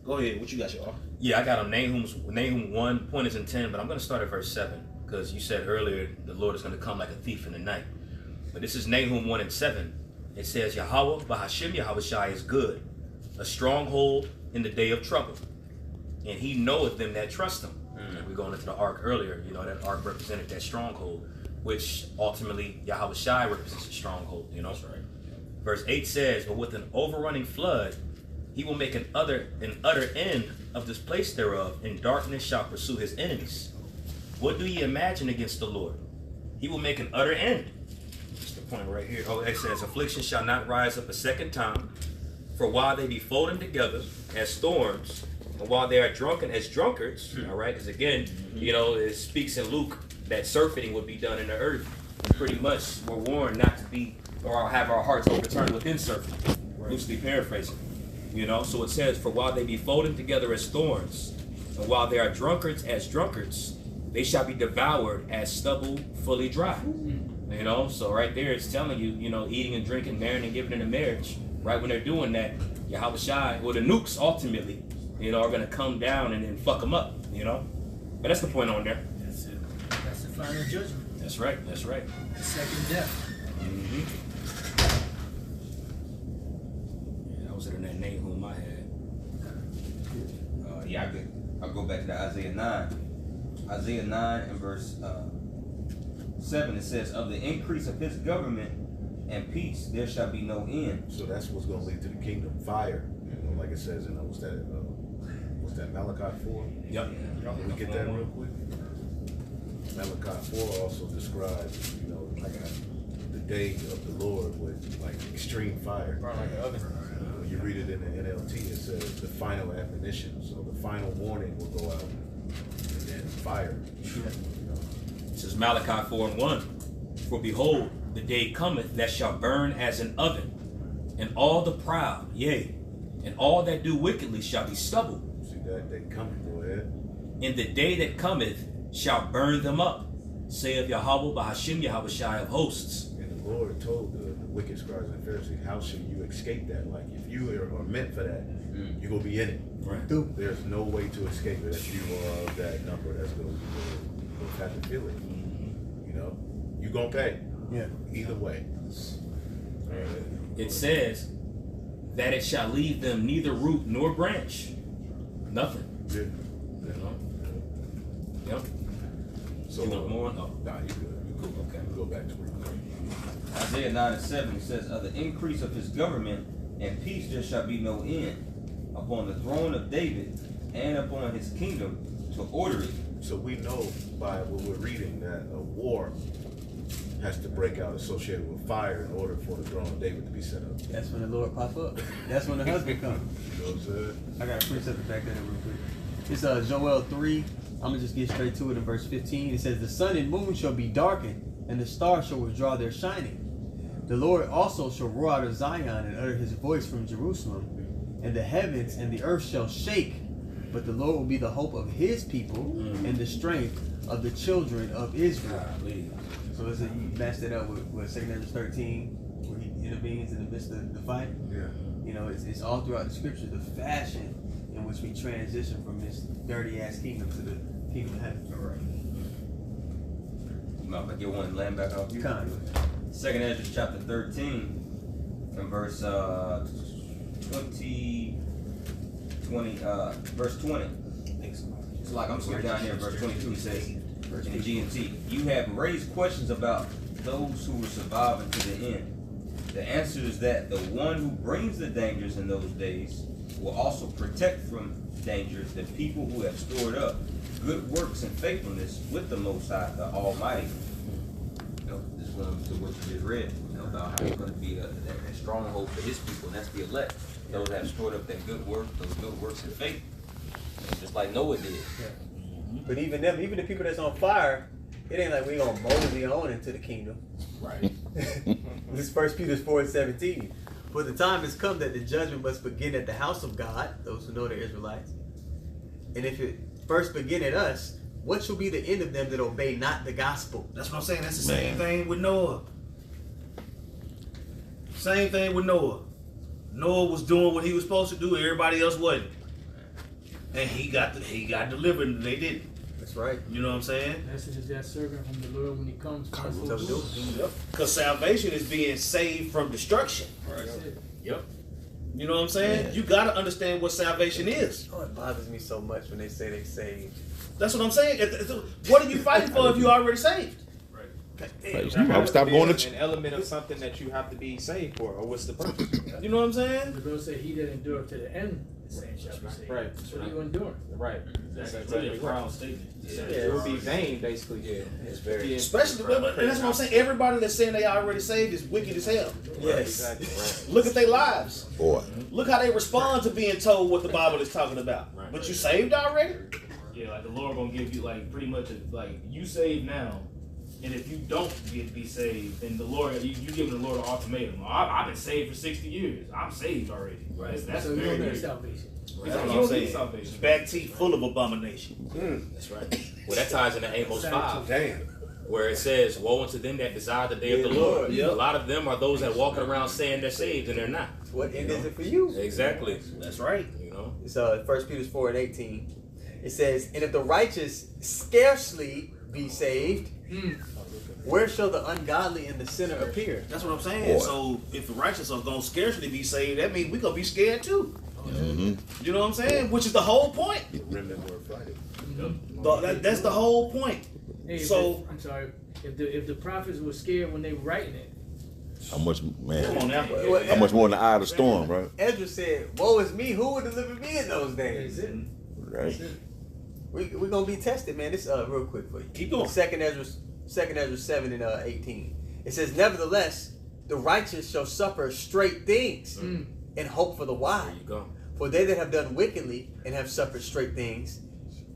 Go ahead. What you got, y'all? Yeah, I got on Nahum 1, point is in 10, but I'm going to start at verse 7 because you said earlier the Lord is going to come like a thief in the night. But this is Nahum 1 and 7. It says, Yahweh, Bahashim Yahweh Shai is good, a stronghold in the day of trouble. And he knoweth them that trust him. We're going into the ark earlier. You know, that ark represented that stronghold, which ultimately Yahweh Shai represents a stronghold. You know, that's right. Verse 8 says, but with an overrunning flood, he will make an utter end of this place thereof, and darkness shall pursue his enemies. What do ye imagine against the Lord? He will make an utter end. That's the point right here. Oh, it says, affliction shall not rise up a second time, for while they be folding together as storms, and while they are drunken as drunkards, all right, because again, you know, it speaks in Luke that surfeiting would be done in the earth. Pretty much, we're warned not to be, or have our hearts overturned within surfeiting, loosely paraphrasing. You know, so it says, for while they be folding together as thorns, and while they are drunkards as drunkards, they shall be devoured as stubble fully dry. You know, so right there it's telling you, you know, eating and drinking, marrying and giving in a marriage, right when they're doing that, Yahweh Shai, or the nukes ultimately, you know, are going to come down and then fuck them up, you know. But that's the point on there. That's it. That's the final judgment. That's right, that's right. The second death. Yeah, that was in that Nahum I had. I'll go back to the Isaiah 9. Isaiah 9 and verse 7, it says, of the increase of his government and peace there shall be no end. So that's what's going to lead to the kingdom. Fire, you know, like it says in what's that Malachi 4? Yep. Can we get that real quick? Malachi 4 also describes, you know, like the day of the Lord with like extreme fire. Burn like an oven. When you read it in the NLT, it says the final admonition. So the final warning will go out, and then fire. You know. This is Malachi 4 and 1. For behold, the day cometh that shall burn as an oven, and all the proud, yea, and all that do wickedly shall be stubble. See that day coming, go ahead. In the day that cometh shall burn them up, saith Yahweh Bahashim Yahweh Shai of hosts. And the Lord told the wicked scribes and Pharisees, how shall you escape that? Like, if you are meant for that, you're going to be in it. Right. There's no way to escape it. If you are of that number, that's going to be you'll have to feel it. You know, you're going to pay. Yeah. Either way. It says that it shall leave them neither root nor branch. Nothing. Yeah. You know? Yep. So, You want more? No. Nah, you good. You cool. Okay. We'll go back to where you were. Isaiah 9 and 7, it says, of the increase of his government and peace there shall be no end upon the throne of David and upon his kingdom to order it. So we know by what we're reading that a war has to break out associated with fire in order for the throne of David to be set up. That's when the Lord pop up. That's when the husband comes. You know what I'm saying? I got a precept back there real quick. It's Joel 3. I'm gonna just get straight to it in verse 15. It says, the sun and moon shall be darkened, and the stars shall withdraw their shining. The Lord also shall roar out of Zion and utter his voice from Jerusalem, and the heavens and the earth shall shake. But the Lord will be the hope of his people and the strength of the children of Israel. So you match that up with 2 Corinthians 13, where he intervenes in the midst of the fight. Yeah. You know, it's all throughout the scripture, the fashion in which we transition from this dirty ass kingdom to the kingdom of heaven. All right. You might get one and land back off you. Kind of. 2 Ezra chapter 13 and verse 20, verse 20. It's like I'm skipping down here, verse 22 says, in the GNT, you have raised questions about those who will survive unto the end. The answer is that the one who brings the dangers in those days will also protect from dangers the people who have stored up good works and faithfulness with the Most High, the Almighty. You know, this is one of what you just read, you know, about how he's going to be that stronghold for his people, and that's the elect. Those that have stored up that good work, those good works and faith, just like Noah did. Yeah. But even them, even the people that's on fire, it ain't like we gonna boldly on into the kingdom. Right. This 1 Peter 4:17. For the time has come that the judgment must begin at the house of God, those who know the Israelites. And if it first begin at us, what shall be the end of them that obey not the gospel? That's what I'm saying. That's the same thing with Noah. Same thing with Noah. Noah was doing what he was supposed to do. Everybody else wasn't. and he got delivered, and they didn't. That's right. You know what I'm saying? Message is that servant from the Lord when he comes. Because salvation is being saved from destruction. That's it. Yep. You know what I'm saying? You got to understand what salvation is. Oh, it bothers me so much when they say they saved. That's what I'm saying. What are you fighting for if you already saved? You probably stop going to an element of something that you have to be saved for, or what's the purpose? You know what I'm saying? The Lord said, "He that endureth to the end, the same shall be saved." Right. So what are you enduring? Right. That's really a proud statement. It would be vain, basically. Yeah, it's very. Especially, and that's what I'm saying. Everybody that's saying they already saved is wicked as hell. Yes. Exactly. Right. Look at their lives. boy. Look how they respond to being told what the Bible is talking about. Right. But you saved already? Yeah, like the Lord gonna give you like pretty much like you saved now, and if you don't be saved, then the Lord you giving the Lord an ultimatum. I've been saved for 60 years. I'm saved already. Right. That's So you very don't need good. salvation. Right. That's You what I'm don't need saying. salvation. Back teeth full of abomination. That's right. Well, that ties into Amos 5, Damn. where it says, "Woe unto them that desire the day of the Lord." Yep. A lot of them are those that walking around saying they're saved and they're not. What end is it for you? Exactly. That's right. You know. It's 1 Peter 4:18. It says, "And if the righteous scarcely be saved, where shall the ungodly and the sinner appear?" That's what I'm saying. Boy. So if the righteous are going to scarcely be saved, that means we're going to be scared too. You know what I'm saying? Which is the whole point. Remnant were fighting. That's the whole point. Hey, So- I'm sorry. If the prophets were scared when they were writing it, How much, Come on man? now. How much more in the eye of the storm, bro? Ezra said, "Woe is me, who would deliver me in those days?" that's it. Right. That's it. We're gonna be tested, man. This real quick for you. Keep going. Second Ezra 7:18. It says, "Nevertheless, the righteous shall suffer straight things, and hope for the There wise. you go. For they that have done wickedly and have suffered straight things,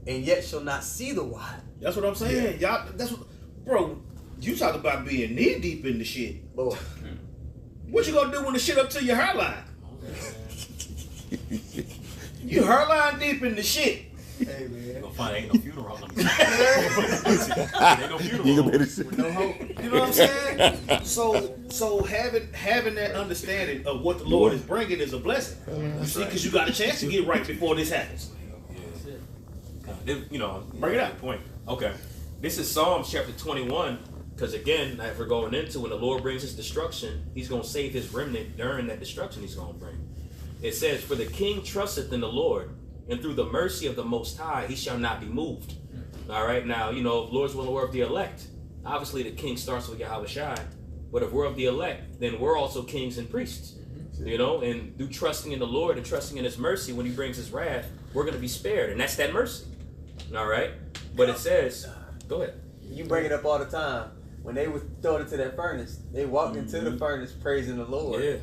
and yet shall not see the wise." That's what I'm saying. Y'all, that's what, bro, you talk about being knee deep in the shit. Boy, What you gonna do when the shit up to your hairline? You hairline deep in the shit. hey man, Gonna find ain't no funeral. Ain't no funeral. You gonna be the no hope. You know what I'm saying? So having that understanding of what the Lord is bringing is a blessing. You see, because you got a chance to get right before this happens. You know, Bring it up. good point. Okay. This is Psalms chapter 21, because again, as we're going into when the Lord brings his destruction, he's going to save his remnant during that destruction he's going to bring. It says, "For the king trusteth in the Lord, and through the mercy of the Most High, he shall not be moved." All right. Now, you know, if Lord's will, we're of the elect. Obviously, the king starts with Yahweh Shai, but if we're of the elect, then we're also kings and priests. You know, and through trusting in the Lord and trusting in his mercy, when he brings his wrath, we're going to be spared, and that's that mercy. All right. But it says, go ahead. You bring it up all the time. When they were thrown into that furnace, they walked into the furnace praising the Lord. Yeah.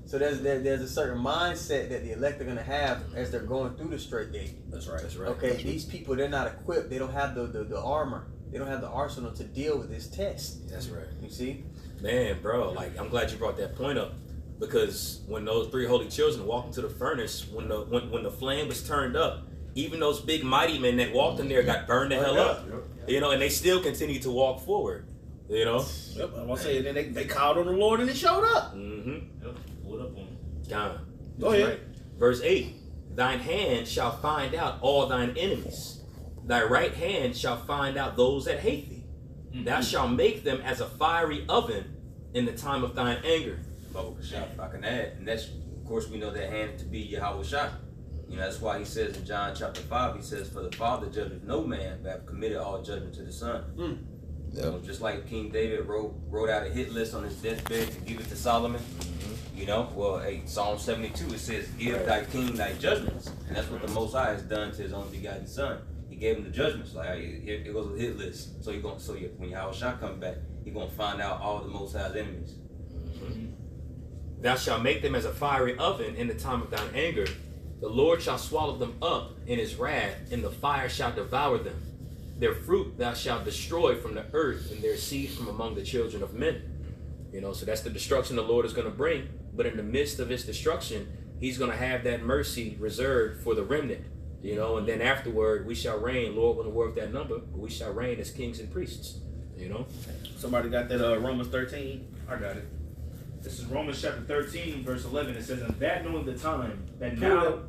So there's a certain mindset that the elect are going to have as they're going through the straight gate. That's right. That's right. Okay, these people, they're not equipped. They don't have the armor. They don't have the arsenal to deal with this test. That's right. You see? Man, bro, like I'm glad you brought that point up, because when those three holy children walked into the furnace, when the flame was turned up, even those big mighty men that walked in there got burned the hell up. You know, and they still continued to walk forward. You know? Yep, I'm gonna say then they called on the Lord and it showed up. Mm-hmm. Yep. Pull it up on him. God. Go That's ahead. right. Verse 8. "Thine hand shall find out all thine enemies. Thy right hand shall find out those that hate thee. Thou shalt make them as a fiery oven in the time of thine anger." If I can add, and that's, of course, we know that hand to be Yahweh Shai. You know, that's why he says in John chapter 5, he says, "For the Father judgeth no man, but have committed all judgment to the Son." You know, just like King David wrote out a hit list on his deathbed to give it to Solomon. You know, well, hey, Psalm 72, it says, "Give thy king thy judgments." And that's what the Most High has done to his only begotten Son. He gave him the judgments. Like, here goes a hit list. So when Yahweh Shai comes back, he's going to find out all the Most High's enemies. "Thou shalt make them as a fiery oven in the time of thine anger. The Lord shall swallow them up in his wrath, and the fire shall devour them. Their fruit thou shalt destroy from the earth, and their seed from among the children of men." You know, so that's the destruction the Lord is going to bring. But in the midst of his destruction, he's going to have that mercy reserved for the remnant. You know, and then afterward, we shall reign. Lord wouldn't work that number, but we shall reign as kings and priests. You know? Somebody got that Romans 13. I got it. This is Romans chapter 13, verse 11. It says, "And that knowing the time, that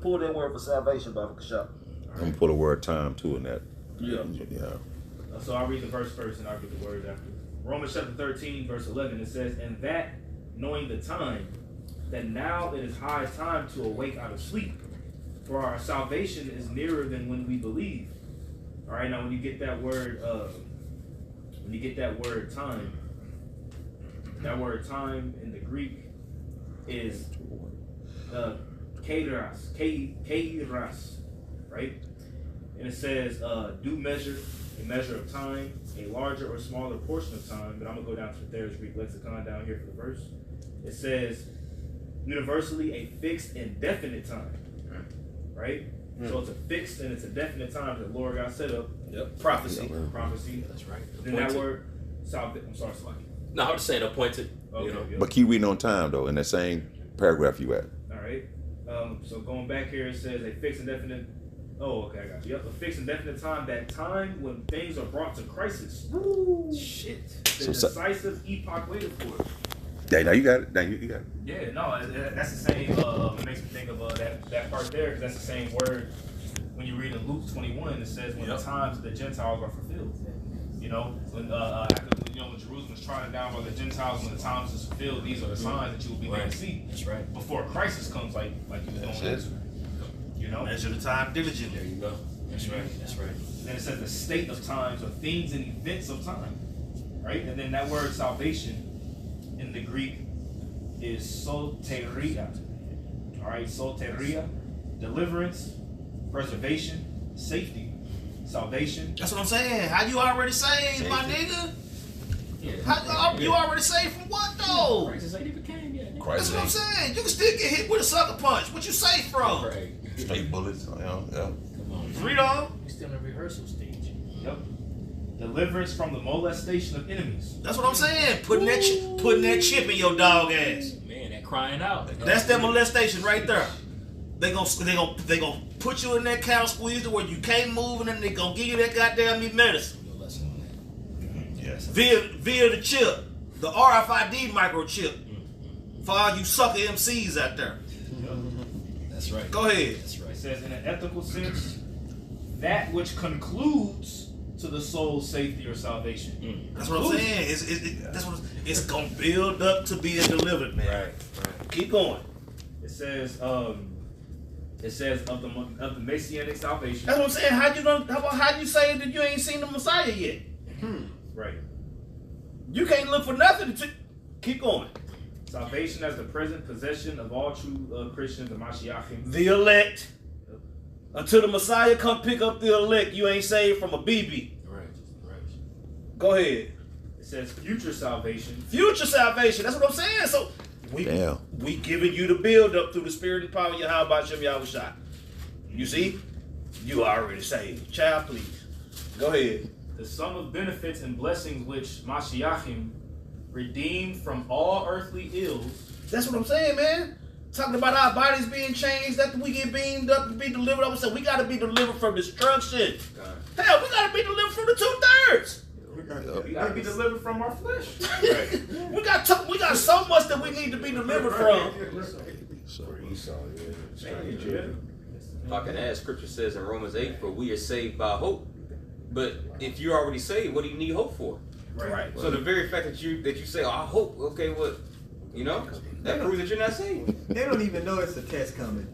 Pull now..." that word for salvation, Baba Kashab. I'm gonna put a word time too in that. Yeah. Yeah. So I'll read the verse first and I'll read the words after. Romans chapter 13, verse 11, it says, "And that, knowing the time, that now it is high time to awake out of sleep, for our salvation is nearer than when we believe." All right, now when you get that word time, that word time in the Greek is kairos, right? And it says, do measure, a measure of time, a larger or smaller portion of time. But I'm going to go down to the Thayer's Greek lexicon down here for the verse. It says, universally a fixed and definite time, right? So it's a fixed and it's a definite time that the Lord God set up. Yep. Prophecy. Prophecy. That's right. Then that word, I'm sorry, Slaki. No, I'm just saying appointed. Okay, You know. yep. But keep reading on time though, in that same paragraph you at. All right. So going back here, it says a fixed and definite. Oh, okay, I got you. Yep, a fixed and definite time. That time when things are brought to crisis. Woo! Shit. The decisive epoch waited for. Yeah, now you got it. Now you got it. Yeah, no, that's the same. It makes me think of that part there, because that's the same word when you read in Luke 21. It says when the times of the Gentiles are fulfilled. You know, when when Jerusalem is trodden down by the Gentiles, when the times is fulfilled, these are the signs that you will be able to see. That's right. Before crisis comes, like you was doing. You know, Measure the time diligently. There you go. That's right. That's right. then it says the state of times, or things and events of time, right? And then that word salvation in the Greek is soteria. All right, soteria, deliverance, preservation, safety, salvation. That's what I'm saying. How you already saved, my nigga? Yeah. How you already saved from what though? Crisis ain't even came yet. That's what I'm saying. You can still get hit with a sucker punch. What you safe from? Right. Straight bullets. Yeah. Come on. Read on. We still in the rehearsal stage. Yep. Deliverance from the molestation of enemies. That's what I'm saying. Putting that chip in your dog ass. Man, that crying out. That's that molestation right there. They gonna put you in that cow squeeze to where you can't move, and then they gonna give you that goddamn medicine Yes. via the chip, the RFID microchip. For all you sucker MCs out there. That's right. Go ahead. That's right. It says, in an ethical sense, that which concludes to the soul's safety or salvation. That's what I'm saying. It's gonna build up to be a delivered man. Right. Keep going. It says of the messianic salvation. That's what I'm saying. How you say that you ain't seen the Messiah yet? Right. You can't look for nothing to keep going. Salvation as the present possession of all true Christians, the Mashiachim. The elect. Until the Messiah come pick up the elect, you ain't saved from a BB. Right. Go ahead. It says future salvation. Future salvation. That's what I'm saying. So we giving you the build up through the spirit and power of Yahweh Shem Yahushua. You see? You are already saved. Child, please. Go ahead. The sum of benefits and blessings which Mashiachim redeemed from all earthly ills. That's what I'm saying, man. Talking about our bodies being changed after we get beamed up to be delivered. I would say we got to be delivered from destruction. Hell, we got to be delivered from the 2/3. We gotta be delivered from our flesh. We got so much that we need to be delivered from. Esau, If I can add, Scripture says in Romans 8, for we are saved by hope. But if you're already saved, what do you need hope for? Right. So the very fact that you say, oh, I hope, okay, what, that proves that you're not saved. They don't even know it's a test coming.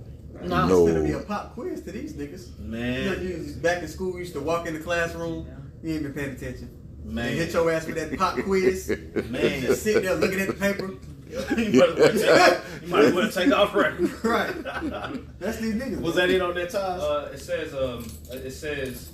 No. It's gonna be a pop quiz to these niggas. Man. You back in school, you used to walk in the classroom, you ain't been paying attention. Man. They hit your ass with that pop quiz. Man. Just sitting there looking at the paper. You might as well take off running. Right. That's these niggas. Was that it on that time? It says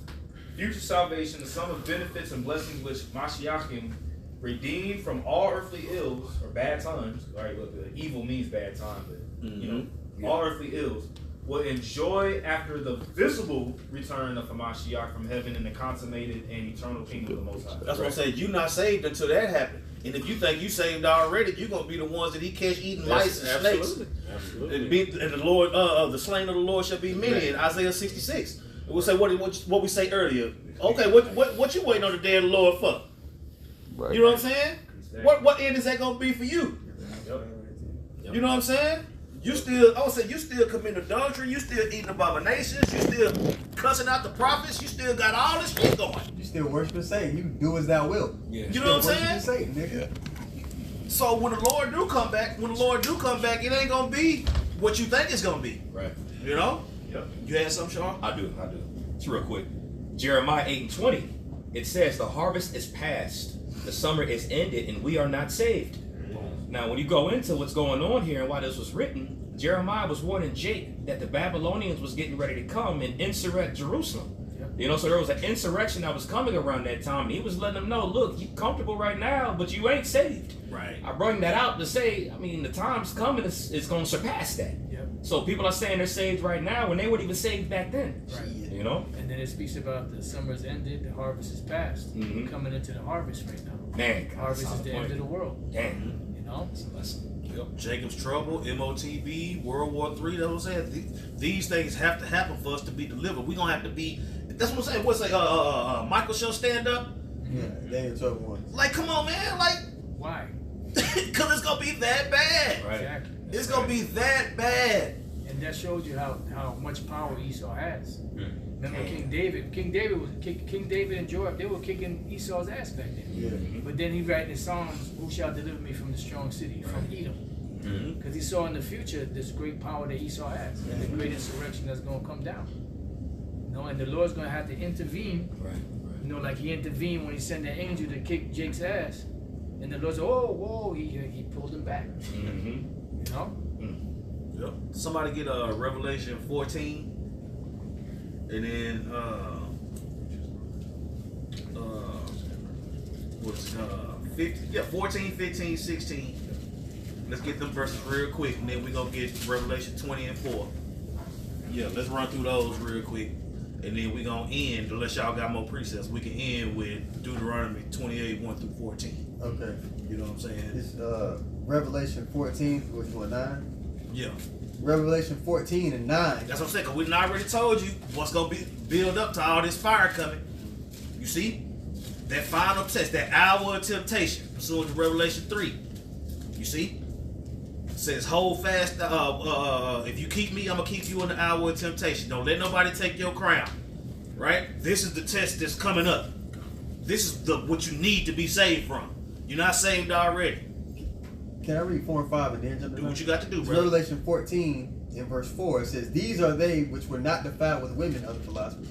future salvation, the sum of benefits and blessings which Mashiachim redeemed from all earthly ills or bad times. All right, look, evil means bad time, but all earthly ills will enjoy after the visible return of Hamashiach from heaven in the consummated and eternal kingdom of the Most High. That's what I'm saying. You not saved until that happened. And if you think you saved already, you're gonna be the ones that he catch eating mice and snakes. Absolutely. And the Lord, the slain of the Lord shall be many in Isaiah 66. We'll say what we say earlier. Okay, what you waiting on the day of the Lord for? Right. You know what I'm saying? What end is that gonna be for you? You know what I'm saying? You still, I would say, you still committing adultery. You still eating abominations. You still cussing out the prophets. You still got all this shit going. You still worshiping Satan. You do as thou wilt. Yeah. You know what I'm saying? Satan, nigga. So when the Lord do come back, it ain't gonna be what you think it's gonna be. Right. You know? Yep. You had something, Sean? I do. It's real quick. Jeremiah 8:20. It says, "The harvest is past, the summer is ended, and we are not saved." Now, when you go into what's going on here and why this was written, Jeremiah was warning Jake that the Babylonians was getting ready to come and insurrect Jerusalem. You know, so there was an insurrection that was coming around that time. And he was letting them know, look, you comfortable right now, but you ain't saved. Right. I bring that out to say, I mean, the time's coming, it's going to surpass that. Yep. So people are saying they're saved right now when they weren't even saved back then. Right. You know? And then it speaks about the summer's ended, the harvest is past. Mhm. We're coming into the harvest right now. Man, God, Harvest that's is the on end of point. the world. Damn. You know? That's a lesson. Yep. Jacob's trouble, MOTB, World War III. That's what I'm saying. These things have to happen for us to be delivered. We're gonna have to be. That's what I'm saying. What's like Michael show stand up? Yeah, Daniel 12:1. Like, come on, man. Like, Why? because it's gonna be that bad. Right. Exactly. It's gonna be that bad. And that shows you how much power Esau has. Remember Damn. King David? King David and Joab, they were kicking Esau's ass back then. Yeah. But then he writing in Psalms, "Who shall deliver me from the strong city, from Edom?" Mm-hmm. Because he saw in the future this great power that Esau has, and the great insurrection that's going to come down. You know, and the Lord's going to have to intervene. Right. You know, like he intervened when he sent the angel to kick Jake's ass, and the Lord said, "Oh, whoa!" He pulled him back. Mm-hmm. You know. Yep. Somebody get Revelation 14, and then what's 50? Yeah, 14, 15, 16. Let's get them verses real quick, and then we're gonna get Revelation 20 and 4. Yeah, let's run through those real quick, and then we're gonna end. Unless y'all got more precepts, we can end with Deuteronomy 28, 1 through 14. Okay. You know what I'm saying? It's Revelation 14, which one, 9? Yeah. Revelation 14 and 9. That's what I'm saying, because we done already told you what's going to be build up to all this fire coming. You see? That final test, that hour of temptation, pursuant to Revelation 3. You see? It says, hold fast. If you keep me, I'm going to keep you in the hour of temptation. Don't let nobody take your crown. Right? This is the test that's coming up. This is what you need to be saved from. You're not saved already. Can I read 4 and 5 and then jump in? Do what you got to do, It's bro. Revelation 14 in verse 4. It says, "These are they which were not defiled with women," other philosophers,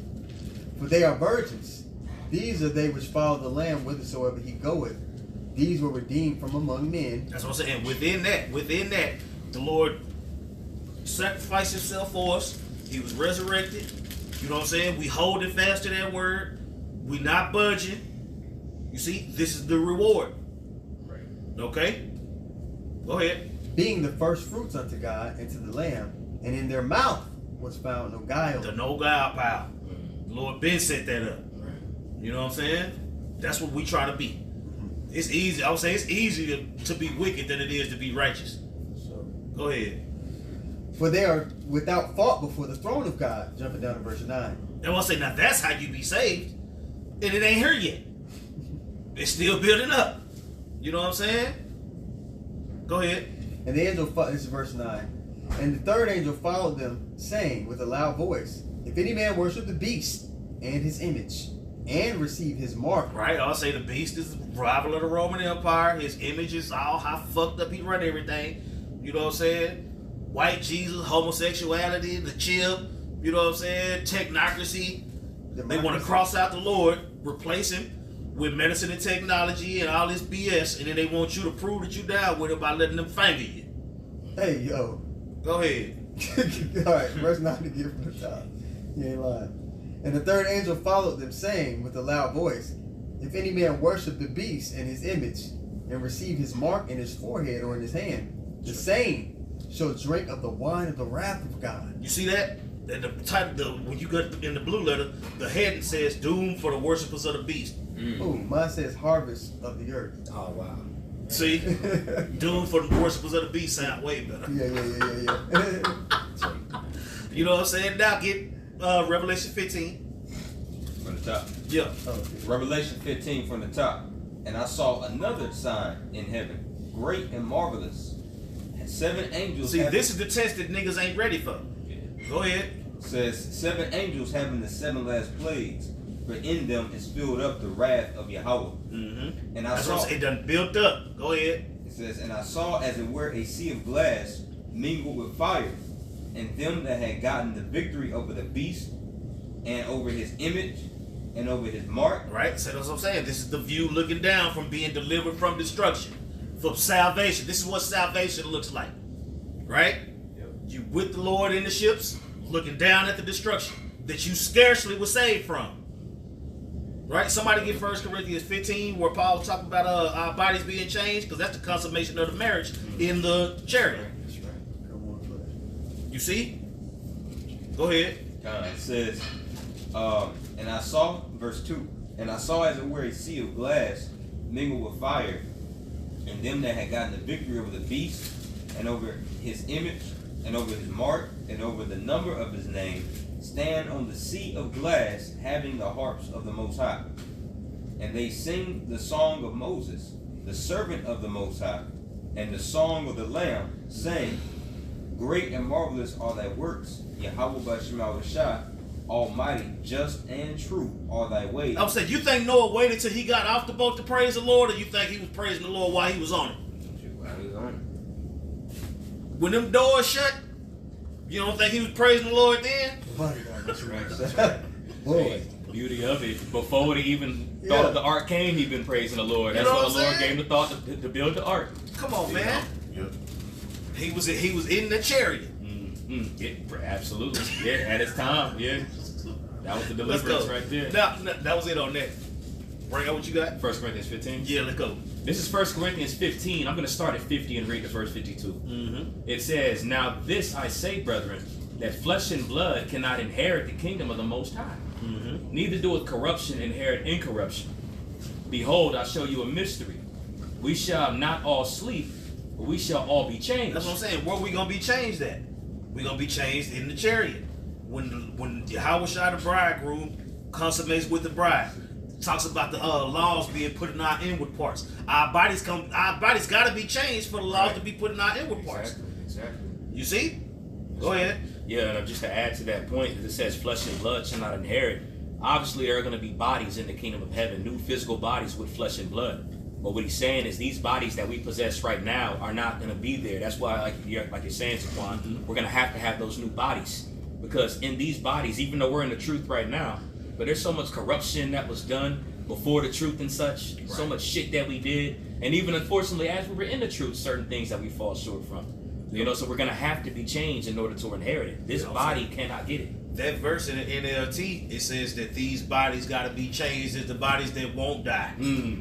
"for they are virgins. These are they which follow the Lamb whithersoever he goeth. These were redeemed from among men." That's what I'm saying. Within that, the Lord sacrificed himself for us. He was resurrected. You know what I'm saying? We holding fast to that word. We not budging. You see, this is the reward. Right. Okay? Go ahead. "Being the first fruits unto God and to the Lamb, and in their mouth was found no guile." The no guile pile. The Lord Ben set that up. Right. You know what I'm saying? That's what we try to be. It's easy. I would say it's easier to be wicked than it is to be righteous. So, Go ahead. "For they are without fault before the throne of God." Jumping down to verse 9. And I'll say, now that's how you be saved. And it ain't here yet. It's still building up. You know what I'm saying? Go ahead. "And the angel, this is verse 9. And the third angel followed them, saying with a loud voice, If any man worship the beast and his image, and receive his mark." Right? I'll say the beast is the rival of the Roman Empire. His image is all how fucked up he run everything. You know what I'm saying? White Jesus, homosexuality, the chip. You know what I'm saying? Technocracy. They want to cross out the Lord, replace him with medicine and technology and all this BS, and then they want you to prove that you down with it by letting them finger you. Hey, yo. Go ahead. Alright, verse 9 to get from the top. You ain't lying. "And the third angel followed them, saying with a loud voice, If any man worship the beast and his image, and receive his mark in his forehead or in his hand, the same shall drink of the wine of the wrath of God." You see that? And the title, when you got in the blue letter, the heading says "Doom for the worshippers of the beast." Ooh, mine says harvest of the earth. Oh, wow. See, "Doom for the worshippers of the beast" sound way better. Yeah. You know what I'm saying? Now get Revelation 15. From the top. Yeah. Okay. Revelation 15 from the top. "And I saw another sign in heaven, great and marvelous, 7 angels. See, having- this is the test that niggas ain't ready for. Go ahead. says 7 angels having the 7 last plagues, for in them is filled up the wrath of Yahweh. Mm-hmm. And I That's saw. what I'm saying. It done built up. Go ahead. It says, and I saw as it were a sea of glass mingled with fire, and them that had gotten the victory over the beast, and over his image, and over his mark. Right? So that's what I'm saying. This is the view looking down from being delivered from destruction, from salvation. This is what salvation looks like. Right? You with the Lord in the ships, looking down at the destruction that you scarcely were saved from. Right? Somebody get 1 Corinthians 15 where Paul was talking about our bodies being changed, because that's the consummation of the marriage in the chariot. That's right. Come on, flesh. You see? Go ahead. It says, and I saw, verse 2, and I saw as it were a sea of glass mingled with fire, and them that had gotten the victory over the beast, and over his image, and over his mark, and over the number of his name, stand on the sea of glass, having the harps of the Most High. And they sing the song of Moses, the servant of the Most High, and the song of the Lamb, saying, Great and marvelous are thy works, Yahweh B'Shem Yahushua, Almighty, just and true are thy ways. I'm saying, you think Noah waited till he got off the boat to praise the Lord, or you think he was praising the Lord while he was on it? When them doors shut, you don't think he was praising the Lord then? That's right. Boy. Beauty of it. Before they even thought of the ark came, he been praising the Lord. You That's know why what the I'm Lord saying? gave him the thought to build the ark. Come on, man. Yep. He was in the chariot. Yeah, absolutely. Yeah, at its time. Yeah. That was the Let's deliverance go. right there. Now, that was it on that. Bring out what you got. 1 Corinthians 15. Yeah, let's go. This is 1 Corinthians 15. I'm going to start at 50 and read the verse 52. Mm-hmm. It says, Now this I say, brethren, that flesh and blood cannot inherit the kingdom of the Most High. Mm-hmm. Neither doeth corruption inherit incorruption. Behold, I show you a mystery. We shall not all sleep, but we shall all be changed. That's what I'm saying. Where we gonna be changed at? We gonna be changed in the chariot. When Yahweh the bridegroom consummates with the bride, talks about the laws being put in our inward parts. Our bodies gotta be changed for the laws to be put in our inward parts. Exactly. You see? Go ahead. Yeah, and just to add to that point, it says flesh and blood shall not inherit. Obviously, there are going to be bodies in the kingdom of heaven, new physical bodies with flesh and blood. But what he's saying is these bodies that we possess right now are not going to be there. That's why, like you're saying, Saquon, we're going to have those new bodies. Because in these bodies, even though we're in the truth right now, but there's so much corruption that was done before the truth and such, so much shit that we did. And even unfortunately, as we were in the truth, certain things that we fall short from. You know, so we're going to have to be changed in order to inherit it. This body cannot get it. That verse in the NLT, it says that these bodies got to be changed as the bodies that won't die.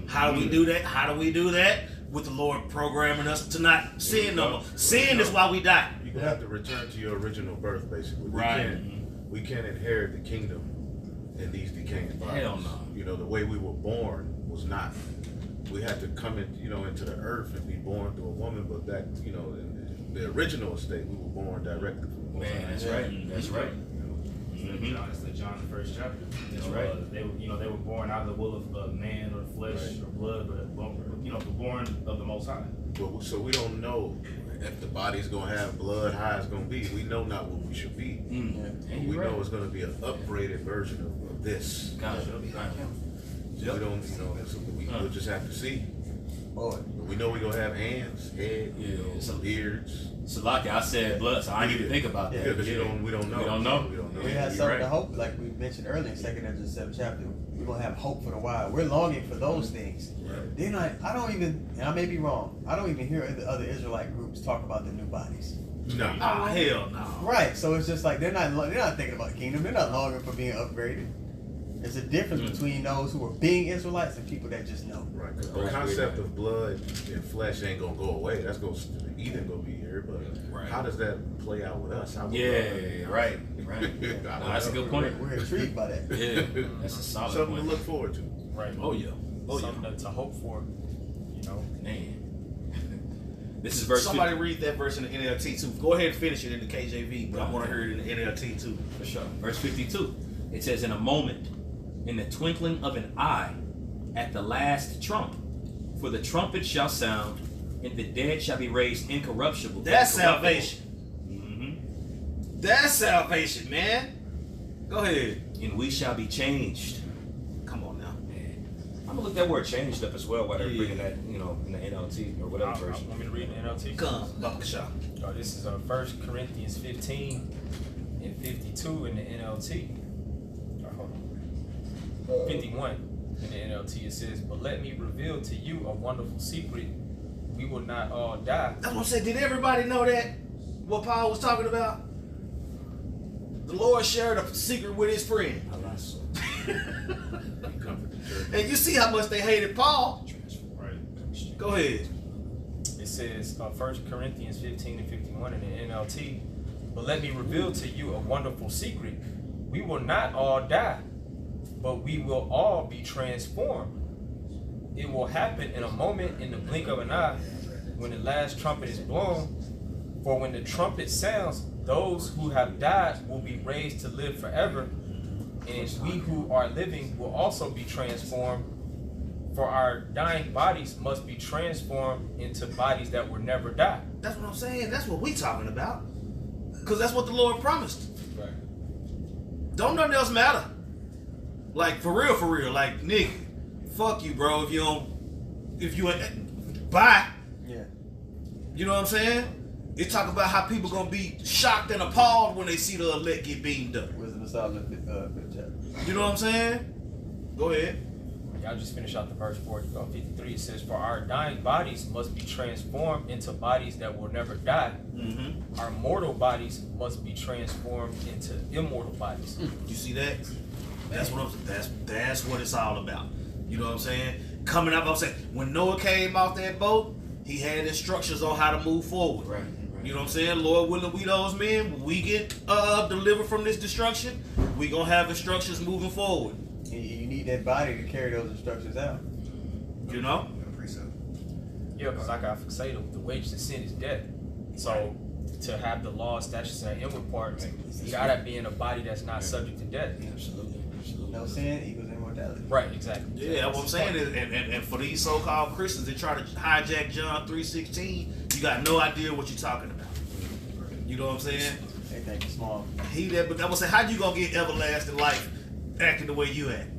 How do we do that? How do we do that? With the Lord programming us to not sin no more. Sin is why we die. You're gonna have to return to your original birth, basically. Right. We can't inherit the kingdom in these decaying bodies. Hell no. You know, the way we were born was not. We had to come in, into the earth and be born through a woman, but that, in the original state, we were born directly from the Most High. Man, that's right. That's right. It's like John the first chapter. That's right. They were born out of the will of man or flesh or blood, but born of the Most High. But, so we don't know if the body's gonna have blood, how it's gonna be. We know not what we should be. But we know it's gonna be an upgraded version of this. So we don't, so we'll just have to see. Boy. But we know we're gonna have hands, head, beards. Salaki, I said blood, so I didn't even think about that. Yeah, because we don't know. We don't know. We don't know. We have something to hope, like we mentioned earlier in 2nd Ezra 7th chapter. We're gonna have hope for the wild. We're longing for those things. Right. They're not. I don't even. And I may be wrong. I don't even hear the other Israelite groups talk about the new bodies. No. Hell no. Right. So it's just like they're not thinking about the kingdom. They're not longing for being upgraded. There's a difference between those who are being Israelites and people that just know. Right. Because the concept of blood and flesh ain't gonna go away. That's gonna Eden gonna be here. But how does that play out with us? How Right. That's a good point. We're intrigued by that. Yeah, that's a solid Something point. to look forward to. Right. Oh yeah. Something to hope for. Man. This is verse Somebody 50. read that verse in the NLT too. Go ahead and finish it in the KJV, but I want to hear it in the NLT too. For sure. Verse 52. It says, in a moment, in the twinkling of an eye, at the last trump, for the trumpet shall sound, and the dead shall be raised incorruptible. That's incorruptible. salvation. Mm-hmm. That's salvation, man. Go ahead. And we shall be changed. Come on now. I'm gonna look that word changed up as well while they're bringing that, in the NLT or whatever version. Want me to read the NLT? Come, Bakasha. Oh, this is 1 Corinthians 15 and 52 in the NLT. Oh, hold on. 51 in the NLT. It says, "But let me reveal to you a wonderful secret. We will not all die." That's what I'm saying. Did everybody know that? What Paul was talking about? The Lord shared a secret with his friend. And you see how much they hated Paul. Right. Go ahead. It says 1 Corinthians 15 and 51 in the NLT. "But let me reveal to you a wonderful secret. We will not all die, but we will all be transformed. It will happen in a moment, in the blink of an eye, when the last trumpet is blown. For when the trumpet sounds, those who have died will be raised to live forever, and we who are living will also be transformed. For our dying bodies must be transformed into bodies that will never die." That's what I'm saying. That's what we talking about. Because that's what the Lord promised. Right. Don't nothing else matter. Like, for real. Like, Nick, fuck you, bro, if you ain't, bye. Yeah. You know what I'm saying? It talk about how people gonna be shocked and appalled when they see the elect get beamed up. Wisdom of Solomon, 5th chapter. You know what I'm saying? Go ahead. I'll just finish out the verse 53. It says, "For our dying bodies must be transformed into bodies that will never die. Mm-hmm. Our mortal bodies must be transformed into immortal bodies." You see that? That's what it's all about. You know what I'm saying? Coming up, I'm saying, when Noah came off that boat, he had instructions on how to move forward. Right. You know what I'm saying? Lord willing, we those men, when we get delivered from this destruction, we gonna have instructions moving forward. You need that body to carry those instructions out. You know? Yeah, because like I say, the wages of sin is death. So to have the law, statutes, and inward parts, you gotta be in a body that's not subject to death. Absolutely. No sin equals immortality. Right, exactly. Yeah, that's what I'm saying. And for these so-called Christians that try to hijack John 3:16, you got no idea what you're talking about. You know what I'm saying? They think it's small. He that, but I was saying, how you gonna get everlasting life acting the way you act?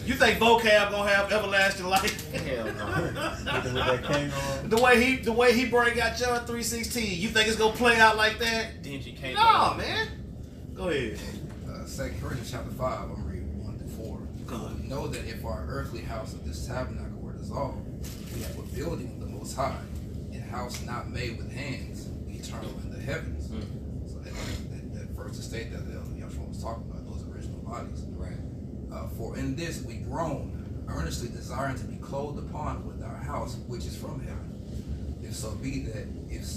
You think vocab gonna have everlasting life? Hell no. Looking with that cane on. The way he bring out John 3:16, you think it's gonna play out like that? Dingy can't No, man. Go ahead. 2 Corinthians chapter 5, I'm reading 1 to 4. Good. We know that if our earthly house of this tabernacle were dissolved, we have a building of the Most High, a house not made with hands, eternal in the heavens. So that verse to state that Yahshua was talking about those original bodies. Right. For in this we groan, earnestly desiring to be clothed upon with our house which is from heaven. If so be that, if